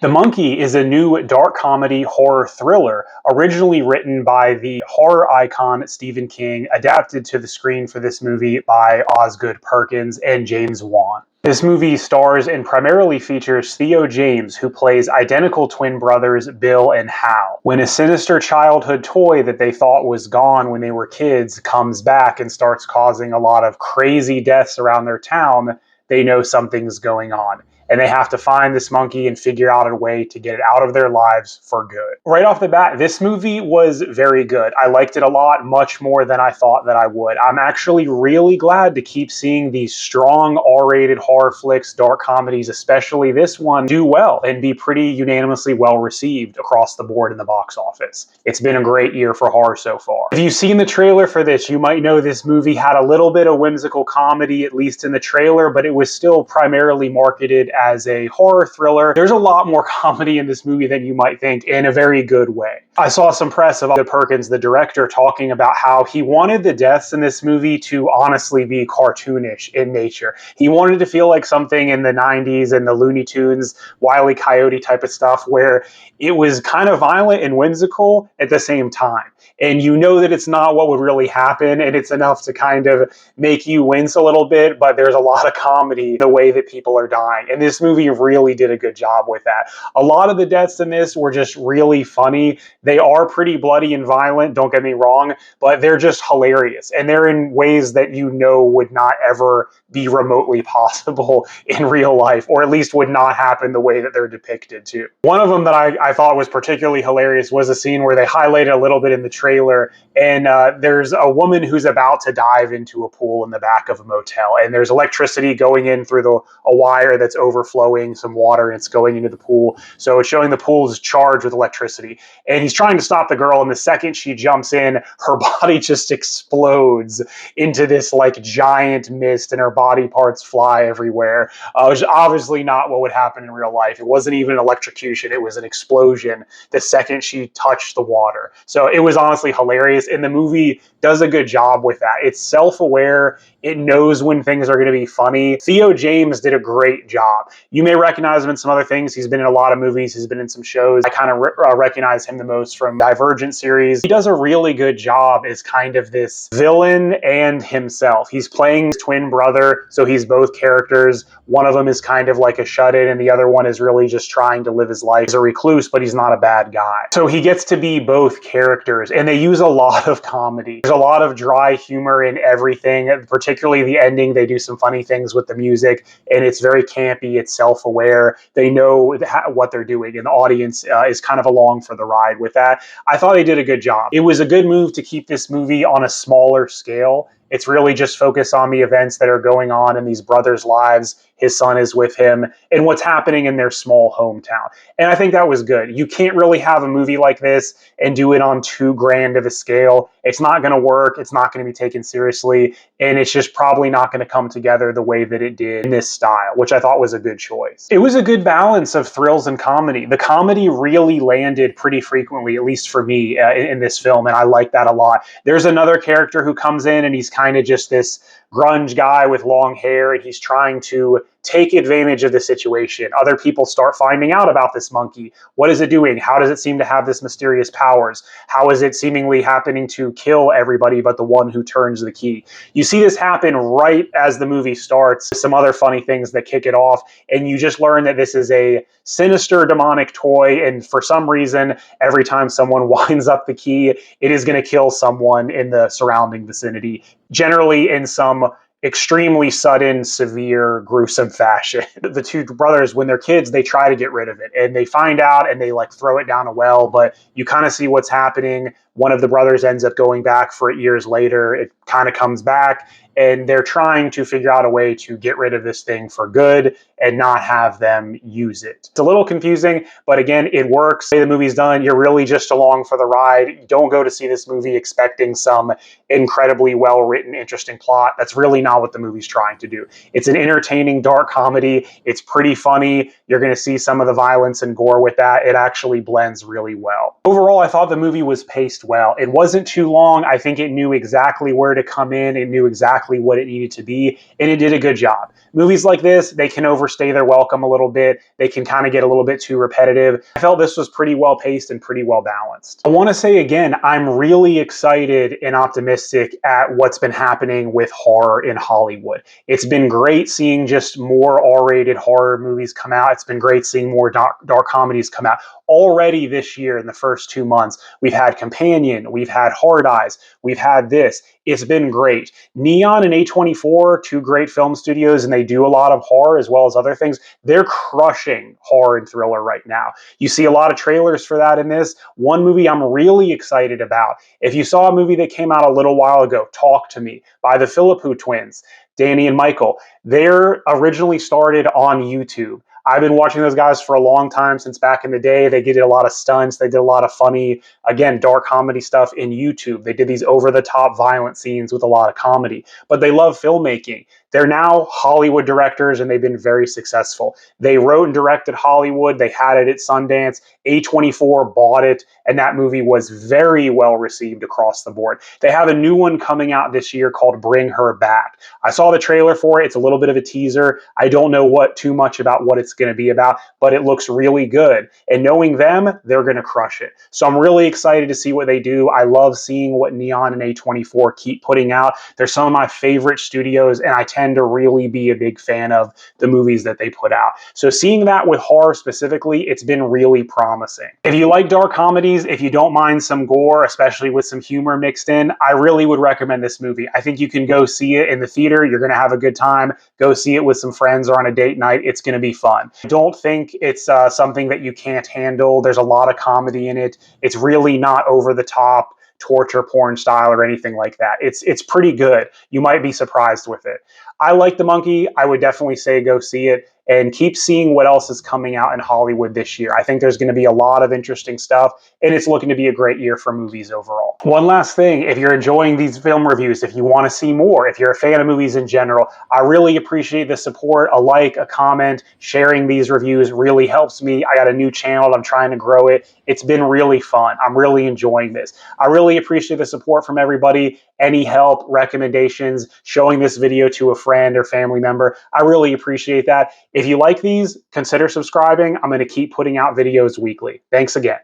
The Monkey is a new dark comedy horror thriller originally written by the horror icon Stephen King, adapted to the screen for this movie by Osgood Perkins and James Wan. This movie stars and primarily features Theo James, who plays identical twin brothers Bill and Hal. When a sinister childhood toy that they thought was gone when they were kids comes back and starts causing a lot of crazy deaths around their town, they know something's going on. And they have to find this monkey and figure out a way to get it out of their lives for good. Right off the bat, this movie was very good. I liked it a lot, much more than I thought that I would. I'm actually really glad to keep seeing these strong R-rated horror flicks, dark comedies, especially this one, do well and be pretty unanimously well received across the board in the box office. It's been a great year for horror so far. If you've seen the trailer for this, you might know this movie had a little bit of whimsical comedy, at least in the trailer, but it was still primarily marketed as a horror thriller. There's a lot more comedy in this movie than you might think, in a very good way. I saw some press of Osgood Perkins, the director, talking about how he wanted the deaths in this movie to honestly be cartoonish in nature. He wanted to feel like something in the 90s and the Looney Tunes, Wile E. Coyote type of stuff, where it was kind of violent and whimsical at the same time. And you know that it's not what would really happen, and it's enough to kind of make you wince a little bit, but there's a lot of comedy in the way that people are dying. And this movie really did a good job with that. A lot of the deaths in this were just really funny. They are pretty bloody and violent, don't get me wrong, but they're just hilarious. And they're in ways that you know would not ever be remotely possible in real life, or at least would not happen the way that they're depicted too. One of them that I thought was particularly hilarious was a scene where they highlighted a little bit in the trailer, and there's a woman who's about to dive into a pool in the back of a motel, and there's electricity going in through a wire that's overflowing some water, and it's going into the pool. So it's showing the pool is charged with electricity, and he's trying to stop the girl, and the second she jumps in, her body just explodes into this like giant mist, and her body parts fly everywhere, which is obviously not what would happen in real life. It wasn't even an electrocution, it was an explosion the second she touched the water. So it was honestly hilarious, and the movie does a good job with that. It's self-aware, it knows when things are going to be funny. Theo James did a great job. You may recognize him in some other things. He's been in a lot of movies, he's been in some shows. I kind of recognize him the most from Divergent series. He does a really good job as kind of this villain and himself. He's playing his twin brother, so he's both characters. One of them is kind of like a shut-in, and the other one is really just trying to live his life as a recluse, but he's not a bad guy. So he gets to be both characters, and they use a lot of comedy. There's a lot of dry humor in everything, particularly the ending. They do some funny things with the music, and it's very campy, it's self-aware. They know what they're doing, and the audience is kind of along for the ride with that. I thought they did a good job. It was a good move to keep this movie on a smaller scale. It's really just focused on the events that are going on in these brothers' lives. His son is with him, and what's happening in their small hometown. And I think that was good. You can't really have a movie like this and do it on too grand of a scale. It's not going to work. It's not going to be taken seriously. And it's just probably not going to come together the way that it did in this style, which I thought was a good choice. It was a good balance of thrills and comedy. The comedy really landed pretty frequently, at least for me, in this film, and I like that a lot. There's another character who comes in, and he's kind of just this grunge guy with long hair, and he's trying to take advantage of the situation. Other people start finding out about this monkey. What is it doing? How does it seem to have this mysterious powers? How is it seemingly happening to kill everybody but the one who turns the key? You see this happen right as the movie starts. Some other funny things that kick it off, and you just learn that this is a sinister demonic toy, and for some reason, every time someone winds up the key, it is going to kill someone in the surrounding vicinity, generally in some extremely sudden, severe, gruesome fashion. The two brothers, when they're kids, they try to get rid of it, and they find out and they like throw it down a well, but you kind of see what's happening. One of the brothers ends up going back for it years later. It kind of comes back, and they're trying to figure out a way to get rid of this thing for good and not have them use it. It's a little confusing, but again, it works. The way the movie's done, you're really just along for the ride. You don't go to see this movie expecting some incredibly well-written, interesting plot. That's really not what the movie's trying to do. It's an entertaining, dark comedy. It's pretty funny. You're going to see some of the violence and gore with that. It actually blends really well. Overall, I thought the movie was paced well. It wasn't too long. I think it knew exactly where to come in. It knew exactly exactly what it needed to be, and it did a good job. Movies like this, they can overstay their welcome a little bit. They can kind of get a little bit too repetitive. I felt this was pretty well paced and pretty well balanced. I want to say again, I'm really excited and optimistic at what's been happening with horror in Hollywood. It's been great seeing just more R-rated horror movies come out. It's been great seeing more dark comedies come out. Already this year, in the first 2 months, we've had Companion, we've had Hard Eyes, we've had this. It's been great. Neon and A24, two great film studios, and they do a lot of horror as well as other things. They're crushing horror and thriller right now. You see a lot of trailers for that in this. One movie I'm really excited about. If you saw a movie that came out a little while ago, Talk to Me, by the Philippou twins, Danny and Michael, they're originally started on YouTube. I've been watching those guys for a long time, since back in the day. They did a lot of stunts. They did a lot of funny, again, dark comedy stuff in YouTube. They did these over-the-top violent scenes with a lot of comedy. But they love filmmaking. They're now Hollywood directors, and they've been very successful. They wrote and directed Hollywood. They had it at Sundance. A24 bought it, and that movie was very well received across the board. They have a new one coming out this year called Bring Her Back. I saw the trailer for it. It's a little bit of a teaser. I don't know too much about what it's going to be about, but it looks really good. And knowing them, they're going to crush it. So I'm really excited to see what they do. I love seeing what Neon and A24 keep putting out. They're some of my favorite studios, and I tend to really be a big fan of the movies that they put out. So seeing that with horror specifically, it's been really promising. If you like dark comedies, if you don't mind some gore, especially with some humor mixed in, I really would recommend this movie. I think you can go see it in the theater. You're going to have a good time. Go see it with some friends or on a date night. It's going to be fun. Don't think it's something that you can't handle. There's a lot of comedy in it. It's really not over the top torture porn style or anything like that. It's pretty good. You might be surprised with it. I like The Monkey. I would definitely say go see it, and keep seeing what else is coming out in Hollywood this year. I think there's going to be a lot of interesting stuff, and it's looking to be a great year for movies overall. One last thing, if you're enjoying these film reviews, if you want to see more, if you're a fan of movies in general, I really appreciate the support. A like, a comment, sharing these reviews really helps me. I got a new channel. I'm trying to grow it. It's been really fun. I'm really enjoying this. I really appreciate the support from everybody. Any help, recommendations, showing this video to a friend or family member, I really appreciate that. If you like these, consider subscribing. I'm going to keep putting out videos weekly. Thanks again.